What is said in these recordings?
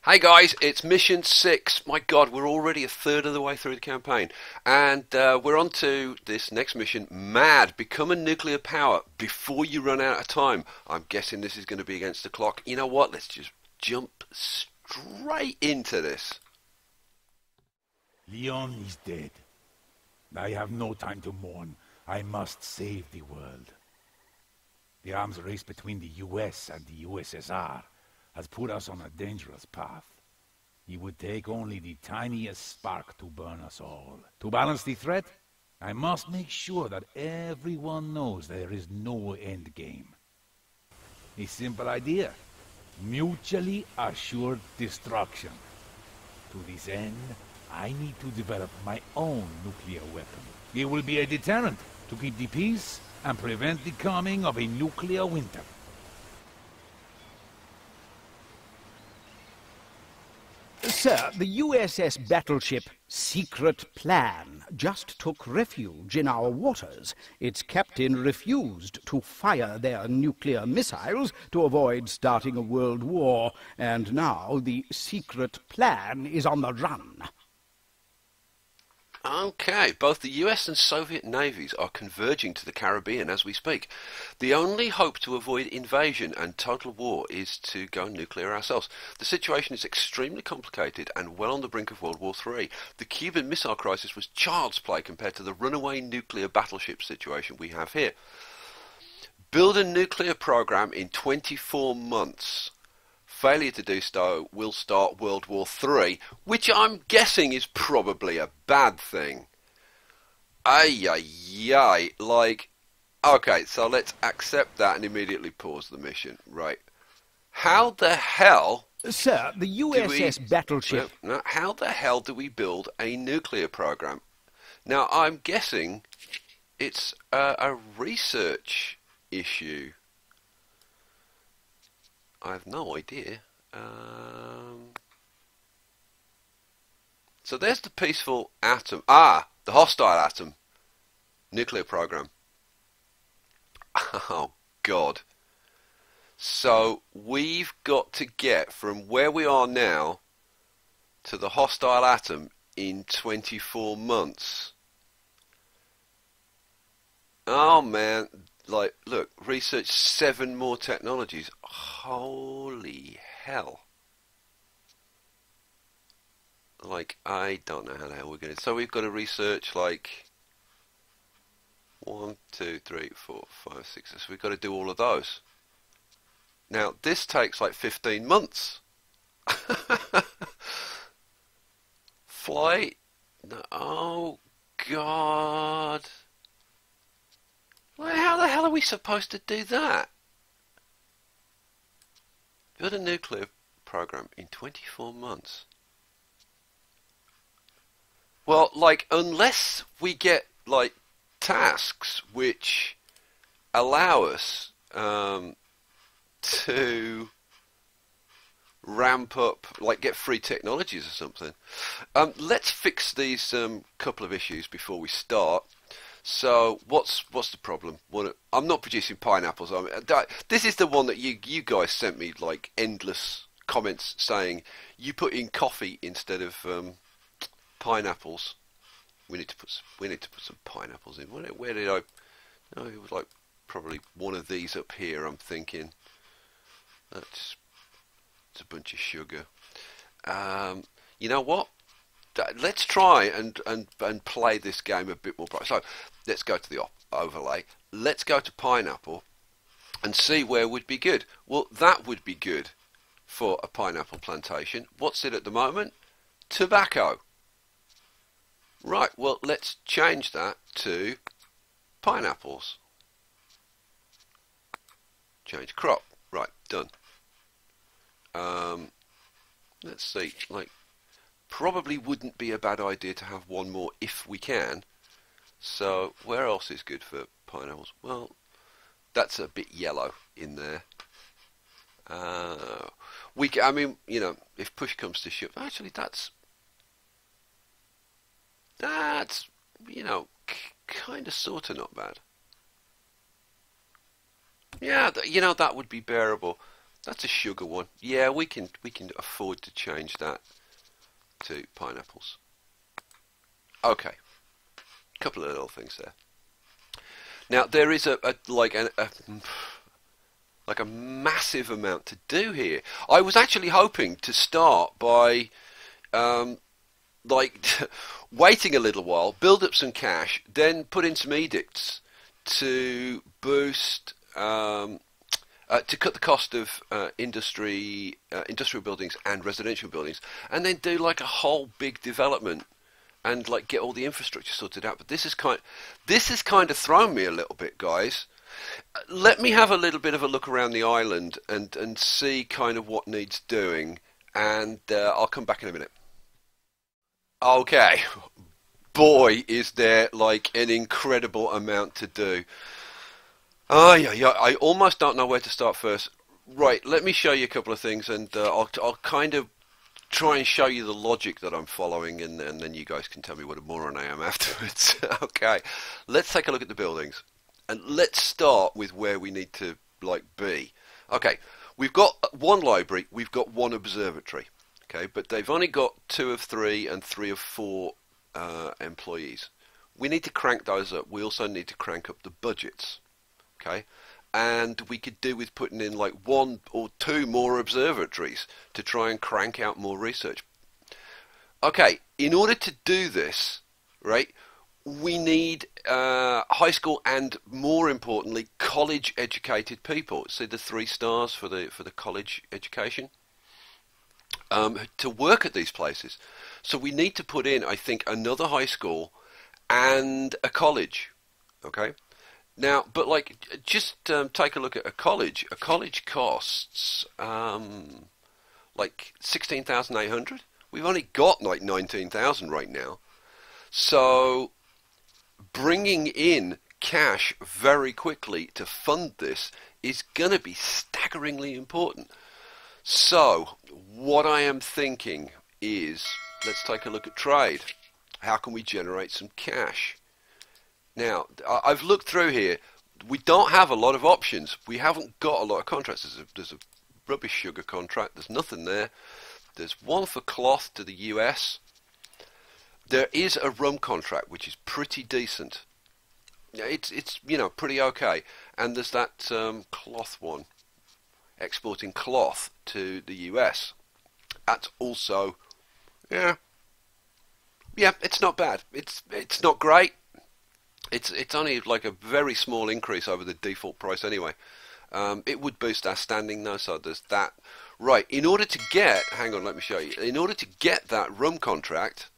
Hey guys, it's mission 6. My god, we're already a third of the way through the campaign. And we're on to this next mission, Mad. Become a nuclear power before you run out of time. I'm guessing this is going to be against the clock. You know what, let's just jump straight into this. Leon is dead. I have no time to mourn. I must save the world. The arms race between the US and the USSR has put us on a dangerous path. It would take only the tiniest spark to burn us all. To balance the threat, I must make sure that everyone knows there is no end game. A simple idea. Mutually assured destruction. To this end, I need to develop my own nuclear weapon. It will be a deterrent to keep the peace and prevent the coming of a nuclear winter. Sir, the USS battleship Secret Plan just took refuge in our waters. Its captain refused to fire their nuclear missiles to avoid starting a world war, and now the Secret Plan is on the run. Okay, both the US and Soviet navies are converging to the Caribbean as we speak. The only hope to avoid invasion and total war is to go nuclear ourselves. The situation is extremely complicated and well on the brink of World War III. The Cuban Missile Crisis was child's play compared to the runaway nuclear battleship situation we have here. Build a nuclear program in 24 months. Failure to do so will start World War III, which I'm guessing is probably a bad thing. Ay, ay, ay. Like, okay, so let's accept that and immediately pause the mission. Right. How the hell... Sir, the USS battleship... No, how the hell do we build a nuclear program? Now, I'm guessing it's a research issue. I have no idea. So there's the peaceful atom. Ah, the hostile atom. Nuclear program. Oh, God. So we've got to get from where we are now to the hostile atom in 24 months. Oh, man. Like, look, research 7 more technologies. Holy hell. Like, I don't know how the hell we're going to... So we've got to research, like... 1, 2, 3, 4, 5, 6... So we've got to do all of those. Now, this takes, like, 15 months. Flight... No, oh, God... Well, how the hell are we supposed to do that? Build a nuclear program in 24 months. Well, like, unless we get, like, tasks which allow us to ramp up, like, get free technologies or something. Let's fix these couple of issues before we start. So what's the problem? I'm not producing pineapples. This is the one that you guys sent me, like, endless comments saying you put in coffee instead of pineapples. We need to put some pineapples in. Where did I? No, it was like probably one of these up here. I'm thinking it's a bunch of sugar. You know what? Let's try and play this game a bit more bright. So let's go to the overlay. Let's go to pineapple and see where would be good. Well, that would be good for a pineapple plantation. What's it at the moment? Tobacco. Right, well, let's change that to pineapples. Change crop. Right, done. Let's see, like, probably wouldn't be a bad idea to have one more if we can. So where else is good for pineapples? Well, that's a bit yellow in there. I mean, you know, if push comes to shove, actually that's you know, kind of sort of not bad. Yeah, you know, that would be bearable. That's a sugar one. Yeah, we can afford to change that to pineapples. Okay, couple of little things there. Now there is like a massive amount to do here. I was actually hoping to start by like waiting a little while, build up some cash, then put in some edicts to boost to cut the cost of industrial buildings and residential buildings, and then do like a whole big development and like get all the infrastructure sorted out. But this has kind of thrown me a little bit, guys. Let me have a little bit of a look around the island and see kind of what needs doing, and I'll come back in a minute. Okay, boy, is there like an incredible amount to do. Oh yeah, I almost don't know where to start first. Right, let me show you a couple of things, and I'll kind of try and show you the logic that I'm following, and then you guys can tell me what a moron I am afterwards. Okay, let's take a look at the buildings, and let's start with where we need to like be. Okay, we've got one library, we've got one observatory. Okay, but they've only got 2 of 3 and 3 of 4 employees. We need to crank those up. We also need to crank up the budgets. Okay, and we could do with putting in like 1 or 2 more observatories to try and crank out more research. Okay, in order to do this, right, we need high school and, more importantly, college educated people. See the 3 stars for the college education, to work at these places. So we need to put in, I think, another high school and a college. Okay. Now, but like, just take a look at a college. A college costs like 16,800. We've only got like 19,000 right now. So bringing in cash very quickly to fund this is going to be staggeringly important. So what I am thinking is, let's take a look at trade. How can we generate some cash? Now, I've looked through here. We don't have a lot of options. We haven't got a lot of contracts. There's a rubbish sugar contract. There's nothing there. There's one for cloth to the US. There is a rum contract, which is pretty decent. It's you know, pretty okay. And there's that cloth one, exporting cloth to the US. That's also, yeah, it's not bad. It's not great. It's only like a very small increase over the default price anyway. It would boost our standing though, so there's that. Right, in order to get, hang on, let me show you. In order to get that rum contract,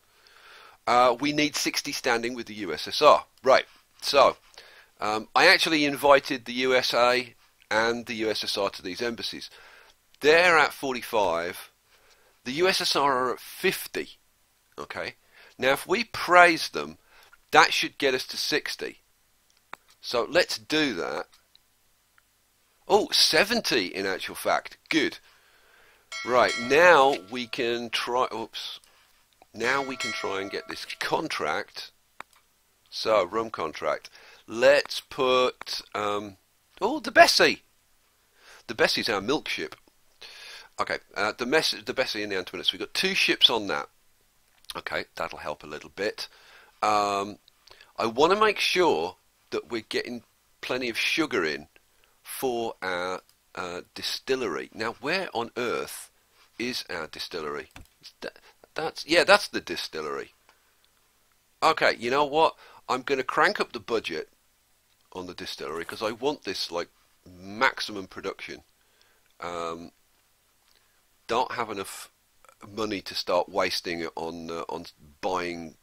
we need 60 standing with the USSR. Right, so I actually invited the USA and the USSR to these embassies. They're at 45. The USSR are at 50. Okay, now if we praise them, that should get us to 60. So let's do that. Oh, 70 in actual fact. Good. Right, now we can try, oops. Now we can try and get this contract. So, rum contract. Let's put, oh, the Bessie. The Bessie's our milk ship. Okay, the Bessie and the Antoinette. So we've got 2 ships on that. Okay, that'll help a little bit. I want to make sure that we're getting plenty of sugar in for our distillery. Now, where on earth is our distillery? That's the distillery. Okay, you know what? I'm going to crank up the budget on the distillery because I want this like maximum production. Don't have enough money to start wasting it on buying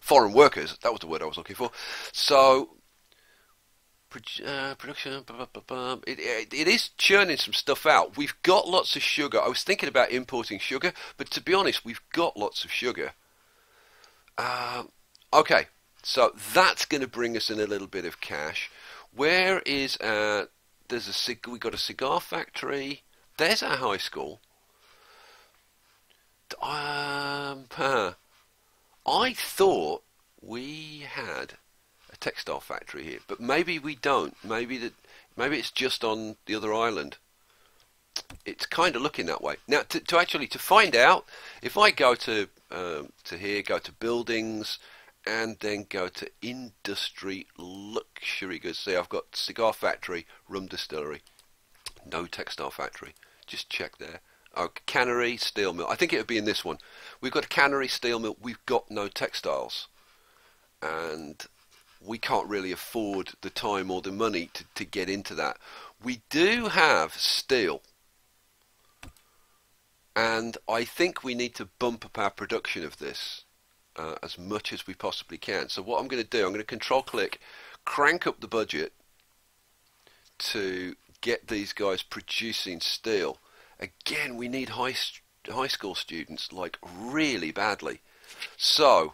foreign workers. That was the word I was looking for. So production, it is churning some stuff out. We've got lots of sugar. I was thinking about importing sugar, but to be honest, we've got lots of sugar. Okay, so that's going to bring us in a little bit of cash. Where is we got a cigar factory. There's our high school. I thought we had a textile factory here, but maybe we don't. Maybe it's just on the other island. it's kind of looking that way. Now, to actually to find out, if I go to here, go to buildings, and then go to industry luxury goods. See, I've got cigar factory, rum distillery, no textile factory. Just check there. Oh, cannery, steel mill. I think it would be in this one. We've got a cannery, steel mill. We've got no textiles, and we can't really afford the time or the money to get into that. We do have steel, and I think we need to bump up our production of this as much as we possibly can. So what I'm going to do, I'm going to control click, crank up the budget to get these guys producing steel. Again, we need high school students, like, really badly. So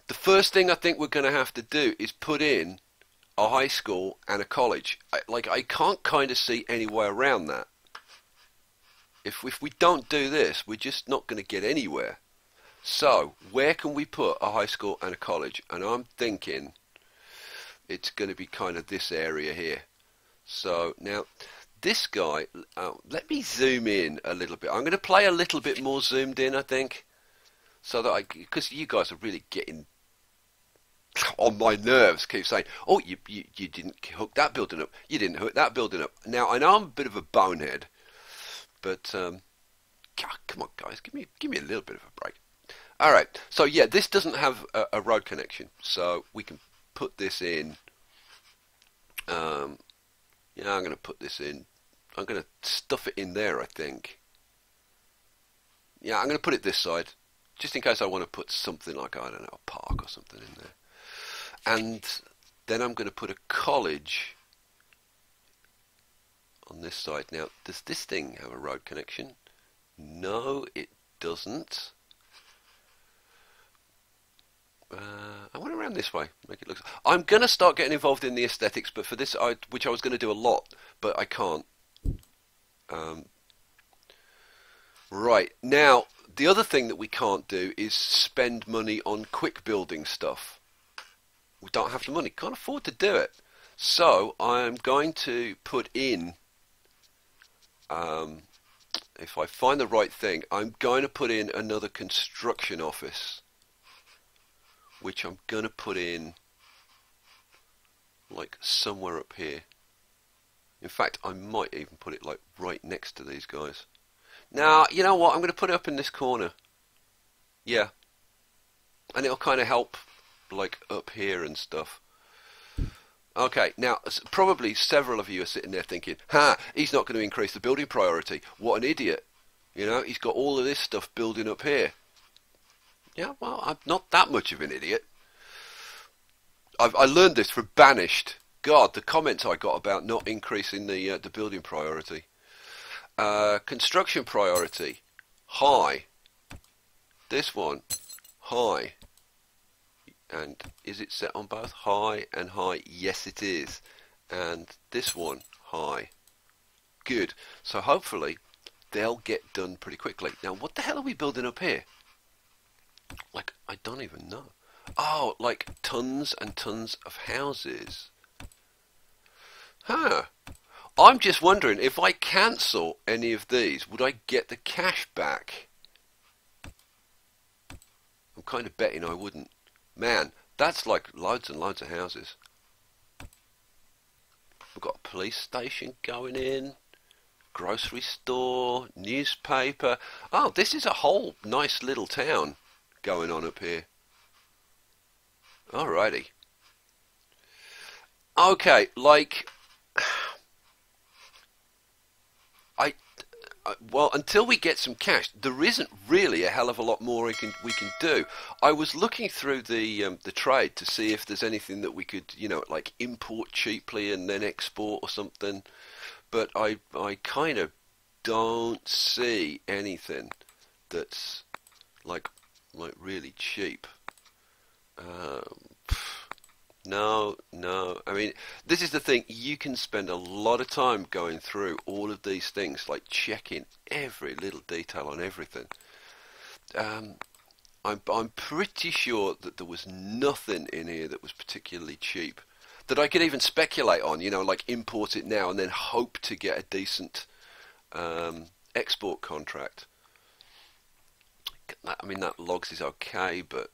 the first thing I think we're going to have to do is put in a high school and a college. I can't kind of see any way around that. If we don't do this, we're just not going to get anywhere. So where can we put a high school and a college? And I'm thinking it's going to be kind of this area here. So now this guy, let me zoom in a little bit. I'm going to play a little bit more zoomed in, I think, so that because you guys are really getting on my nerves. Keep saying, oh, you didn't hook that building up, you didn't hook that building up. Now I know I'm a bit of a bonehead, but God, come on guys, give me a little bit of a break. All right, so yeah, this doesn't have a road connection, so we can put this in. Yeah, I'm going to put this in. I'm going to stuff it in there, I think. Yeah, I'm going to put it this side, just in case I want to put something like, I don't know, a park or something in there. And then I'm going to put a college on this side. Now, does this thing have a road connection? No, it doesn't. I went around this way, make it look. I'm going to start getting involved in the aesthetics, but for this, which I was going to do a lot, but I can't. Right, now, the other thing that we can't do is spend money on quick building stuff. We don't have the money, can't afford to do it. So, I'm going to put in, if I find the right thing, I'm going to put in another construction office, which I'm going to put in like somewhere up here. In fact, I might even put it like right next to these guys. Now, you know what? I'm going to put it up in this corner. Yeah. And it'll kind of help like up here and stuff. Okay, now probably several of you are sitting there thinking, he's not going to increase the building priority. What an idiot. You know, he's got all of this stuff building up here. Yeah, well, I'm not that much of an idiot. I learned this from Banished. God, the comments I got about not increasing the building priority. Construction priority, high. This one, high. And is it set on both high and high? Yes, it is. And this one, high. Good. So hopefully they'll get done pretty quickly. Now, what the hell are we building up here? Like, I don't even know. Oh, like tons and tons of houses. I'm just wondering, if I cancel any of these, would I get the cash back? I'm kind of betting I wouldn't. Man, that's like loads and loads of houses. We've got a police station going in, grocery store, newspaper. Oh, this is a whole nice little town going on up here. Alrighty. Okay, like, well, until we get some cash, there isn't really a hell of a lot more we can do. I was looking through the trade to see if there's anything that we could, you know, like import cheaply and then export or something, but I kind of don't see anything that's like really cheap. No. I mean, this is the thing. You can spend a lot of time going through all of these things, like checking every little detail on everything. I'm pretty sure that there was nothing in here that was particularly cheap that I could even speculate on. You know, like import it now and then hope to get a decent export contract. I mean, that logs is okay, but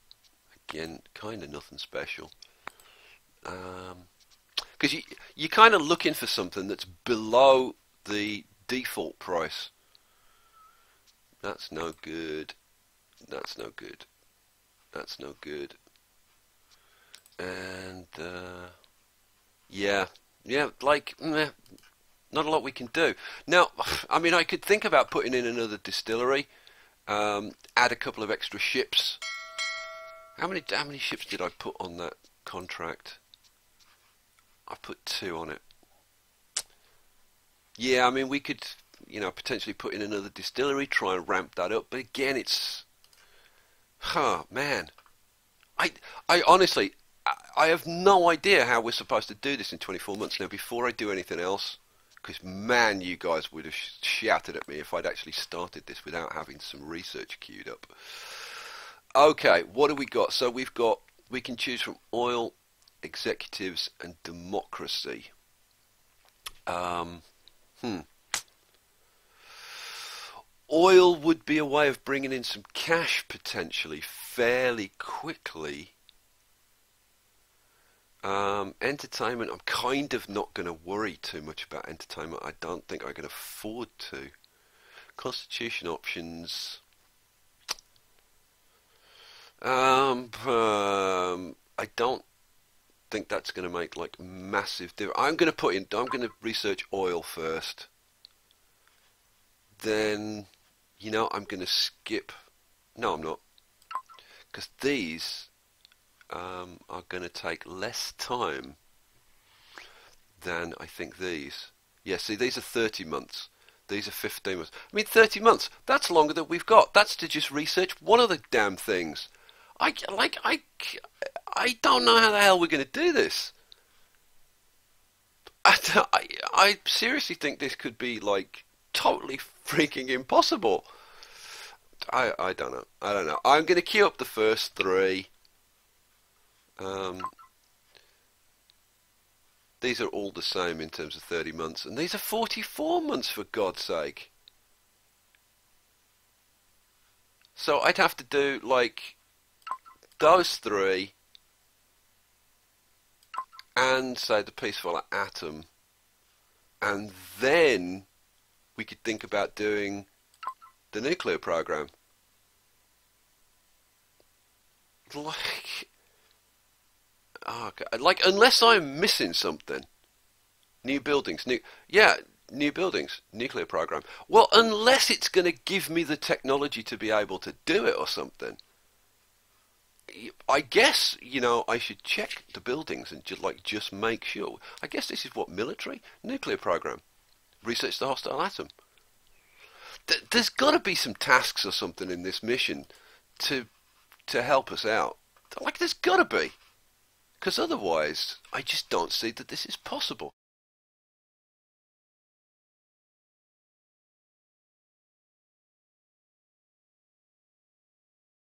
again, kind of nothing special. Because you're kind of looking for something that's below the default price. That's no good. That's no good. That's no good. And yeah, like not a lot we can do. Now, I mean, I could think about putting in another distillery, add a couple of extra ships. How many ships did I put on that contract? I put 2 on it. Yeah, I mean, we could, you know, potentially put in another distillery, try and ramp that up. But again, it's, man, I honestly, I have no idea how we're supposed to do this in 24 months. Now, before I do anything else, because man, you guys would have shouted at me if I'd actually started this without having some research queued up. Okay, what do we got? So we can choose from oil, executives, and democracy. Oil would be a way of bringing in some cash potentially fairly quickly. Entertainment, I'm kind of not going to worry too much about entertainment. I don't think I can afford to. Constitution options. I don't think that's going to make like massive difference. I'm going to research oil first. Then, you know, I'm going to skip. No, I'm not, because these are going to take less time than I think these. Yeah, see, these are 30 months. These are 15 months. I mean, 30 months. That's longer than we've got. That's to just research one of the damn things. I don't know how the hell we're going to do this. I seriously think this could be like totally freaking impossible. I don't know. I'm going to queue up the first 3. These are all the same in terms of 30 months, and these are 44 months, for God's sake. So I'd have to do like those 3 and say the peaceful atom, and then we could think about doing the nuclear program. Like, unless I'm missing something. New buildings, new buildings, nuclear program. Well, unless it's going to give me the technology to be able to do it or something. I guess, you know, I should check the buildings and just make sure. I guess this is what military nuclear program. Research the hostile atom. There's got to be some tasks or something in this mission to help us out. Like, there's got to be. Because otherwise, I just don't see that this is possible.